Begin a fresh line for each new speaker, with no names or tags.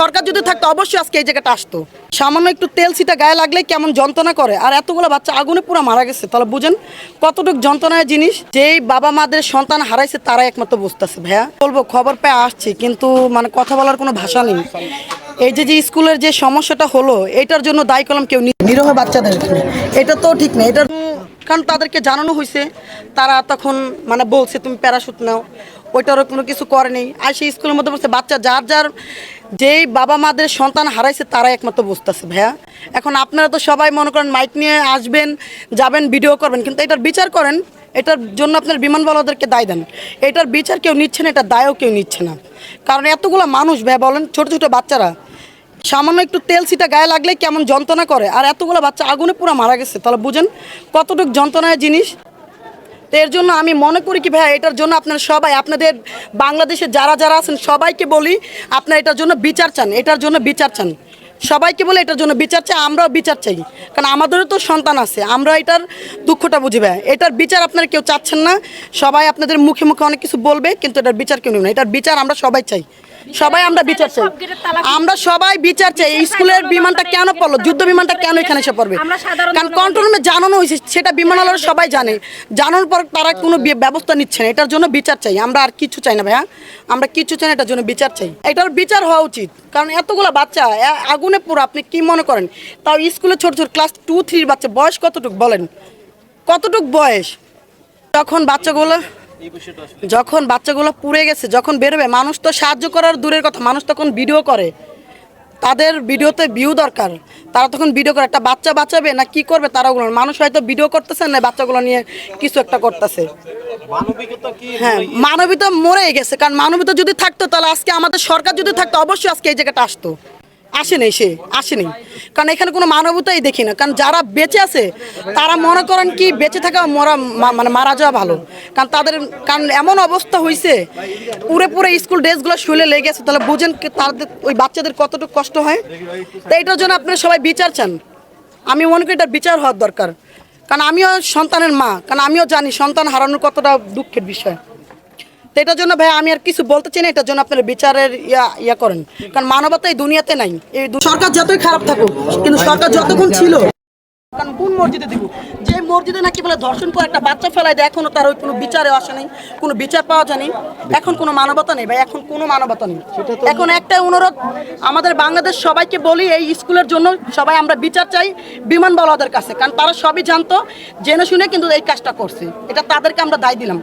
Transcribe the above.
সরকার যদি থাকতো অবশ্যই আজকে এই জায়গাটা আসতো। সামান্য একটু তেল ছিটা গায়ে লাগলে কেমন যন্ত্রণা করে, আর এতগুলো বাচ্চা আগুনে পুরো মারা গেছে। তাহলে বুঝেন কতটুকু যন্ত্রণার জিনিস। যেই বাবা মাদের সন্তান হারাইছে তারাই একমাত্র বুঝতেছে। ভাইয়া বলবো খবর পেয়ে আসছি, কিন্তু মানে কথা বলার কোনো ভাষা নেই। এই যে স্কুলের যে সমস্যাটা হলো এটার জন্য দায়ী কলম কেউ নিরহ বাচ্চাদের, এটা তো ঠিক না। এটার কারণ তাদেরকে জানানো হয়েছে, তারা তখন মানে বলছে তুমি প্যারাশুট নাও, ওইটারও কোনো কিছু করেনি। আর সেই স্কুলের মধ্যে বলছে বাচ্চা যার যার যেই বাবা মাদের সন্তান হারাইছে তারাই একমাত্র বুঝতেছে। ভাইয়া এখন আপনারা তো সবাই মনে করেন মাইক নিয়ে আসবেন, যাবেন, ভিডিও করবেন, কিন্তু এটার বিচার করেন। এটার জন্য আপনার বিমানবালাদেরকে দায় দেন। এটার বিচার কেউ নিচ্ছে না, এটার দায়ও কেউ নিচ্ছে না। কারণ এতগুলো মানুষ ভাই বলেন, ছোট ছোট বাচ্চারা সামান্য একটু তেল ছিটা গায়ে লাগলেই কেমন যন্ত্রণা করে, আর এতগুলো বাচ্চা আগুনে পুরো মারা গেছে। তাহলে বুঝেন কতটুকু যন্ত্রণার জিনিস। তো এর জন্য আমি মনে করি কি ভাই, এটার জন্য আপনারা সবাই আপনাদের বাংলাদেশে যারা যারা আছেন সবাইকে বলি আপনারা এটার জন্য বিচার চান, এটার জন্য বিচার চান। সবাইকে বলে এটার জন্য বিচার চাই, আমরাও বিচার চাই। কারণ আমাদেরও তো সন্তান আছে, আমরা এটার দুঃখটা বুঝি ভাই। এটার বিচার আপনারা কেউ চাচ্ছেন না। সবাই আপনাদের মুখে মুখে অনেক কিছু বলবে, কিন্তু এটার বিচার কেউ নেবে না। এটার বিচার আমরা সবাই চাই, সবাই আমরা বিচার চাই। আমরা সবাই বিচার চাই। স্কুলের বিমানটা কেন পড়লো, যুদ্ধ বিমানটা কেন এখানে এসে পড়বে? কারণ কন্ট্রোল রুমে জানানো হয়েছে, সেটা বিমানওয়ালারা সবাই জানে। জানানোর পর তারা কোনো ব্যবস্থা নিচ্ছে না। এটার জন্য বিচার চাই, আমরা আর কিছু চাই না ভাইয়া, আমরা কিছু চাই না, এটার জন্য বিচার চাই। এটার বিচার হওয়া উচিত। কারণ এতগুলো বাচ্চা আগুনে পুরো, আপনি কি মনে করেন? তাও স্কুলে ছোট ছোট ক্লাস 2-3 বাচ্চা, বয়স কতটুক বলেন, কতটুক বয়স? যখন বাচ্চাগুলো পুড়ে গেছে, যখন বেরোবে, মানুষ তো সাহায্য করার দূরের কথা, মানুষ তখন ভিডিও করে। তাদের ভিডিওতে ভিউ দরকার, তারা তখন ভিডিও করে। একটা বাচ্চা বাঁচাবে না কি করবে তারা? ওগুলো মানুষ হয়তো ভিডিও করতেছে না, বাচ্চাগুলো নিয়ে কিছু একটা করতেছে। হ্যাঁ, মানবিকতা মরে গেছে। কারণ মানবিকতা যদি থাকতো তাহলে আজকে আমাদের সরকার যদি থাকতো অবশ্যই আজকে এই জায়গাটা আসতো। আসেনি। কারণ এখানে কোনো মানবতাই দেখি না। কারণ যারা বেঁচে আছে তারা মনে করেন কি বেঁচে থাকা মানে মারা যাওয়া ভালো। কারণ এমন অবস্থা হয়েছে, পুরো স্কুল ড্রেসগুলো শুলে লেগে গেছে। তাহলে বুঝেন তাদের ওই বাচ্চাদের কতটুকু কষ্ট হয়। তো এটার জন্য আপনারা সবাই বিচার চান। আমি মনে করি এটার বিচার হওয়ার দরকার। কারণ আমিও সন্তানের মা, কারণ আমিও জানি সন্তান হারানোর কতটা দুঃখের বিষয়। তো এটার জন্য ভাই আমি আর কিছু বলতে চাই না। এটার জন্য আপনারা বিচারের ইয়া করেন। কারণ মানবতা এই দুনিয়াতে নাই। এই সরকার যতই খারাপ থাকুক, কিন্তু সরকার যতক্ষণ ছিল, কারণ কোন মসজিদে দিব, যে মসজিদে নাকি বলে ধর্ষণ করে একটা বাচ্চা ফেলায় দেয়, এখনো তার ওই কোনো বিচারে আসে নাই, কোনো বিচার পাওয়া যায়নি। এখন কোনো মানবতা নেই ভাই, এখন কোনো মানবতা নেই। এখন একটাই অনুরোধ, আমাদের বাংলাদেশ সবাইকে বলি এই স্কুলের জন্য সবাই আমরা বিচার চাই বিমানবালাদের কাছে। কারণ তারা সবই জানতো, জেনে শুনে কিন্তু এই কাজটা করছে। এটা তাদেরকে আমরা দায় দিলাম।